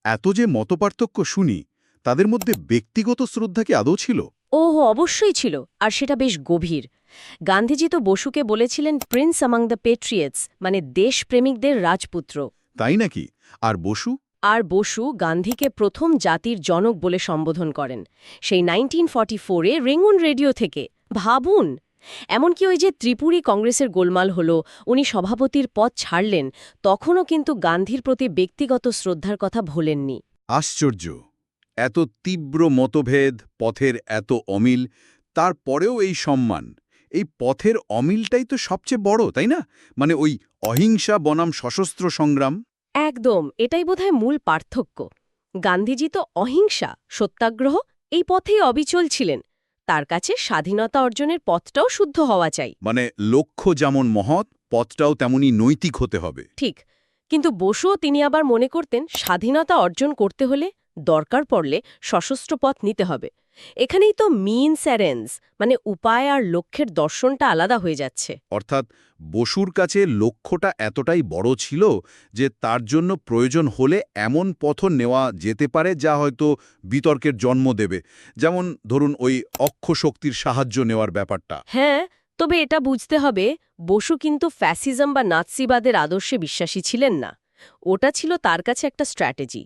এত যে মতপার্থক্য শুনি, তাদের মধ্যে ব্যক্তিগত শ্রদ্ধা কি আদৌ ছিল? ওহ, অবশ্যই ছিল, আর সেটা বেশ গভীর। গান্ধীজি তো বসুকে বলেছিলেন প্রিন্স অ্যামং দ্য পেট্রিয়টস, মানে দেশপ্রেমিকদের রাজপুত্র। তাই নাকি? আর বসু? আর বসু গান্ধীকে প্রথম জাতির জনক বলে সম্বোধন করেন, সেই 1944-এ রেঙ্গুন রেডিও থেকে। ভাবুন! এমনকি ওই যে ত্রিপুরী কংগ্রেসের গোলমাল হলো, উনি সভাপতির পদ ছাড়লেন, তখনও কিন্তু গান্ধীর প্রতি ব্যক্তিগত শ্রদ্ধার কথা ভোলেননি। আশ্চর্য! এত তীব্র মতভেদ, পথের এত অমিল, তারপরেও এই সম্মান। এই পথের অমিলটাই তো সবচেয়ে বড়, তাই না? মানে ওই অহিংসা বনাম সশস্ত্র সংগ্রাম। একদম, এটাই বোধহয় মূল পার্থক্য। গান্ধীজি তো অহিংসা, সত্যাগ্রহ, এই পথেই অবিচল ছিলেন। তার কাছে স্বাধীনতা অর্জনের পথটাও শুদ্ধ হওয়া চাই। মানে লক্ষ্য যেমন মহৎ, পথটাও তেমনই নৈতিক হতে হবে। ঠিক। কিন্তু বসুও তিনি আবার মনে করতেন স্বাধীনতা অর্জন করতে হলে দরকার পড়লে সশস্ত্র পথ নিতে হবে। এখানেই তো মিনস আর এন্ডস, মানে উপায় আর লক্ষ্যের দর্শনটা আলাদা হয়ে যাচ্ছে। অর্থাৎ বসুর কাছে লক্ষ্যটা এতটাই বড় ছিল যে তার জন্য প্রয়োজন হলে এমন পথ নেওয়া যেতে পারে যা হয়তো বিতর্কের জন্ম দেবে। যেমন ধরুন ওই অক্ষ শক্তির সাহায্য নেওয়ার ব্যাপারটা। হ্যাঁ, তবে এটা বুঝতে হবে, বসু কিন্তু ফ্যাসিজম বা নাৎসিবাদের আদর্শে বিশ্বাসী ছিলেন না। ওটা ছিল তার কাছে একটা স্ট্র্যাটেজি।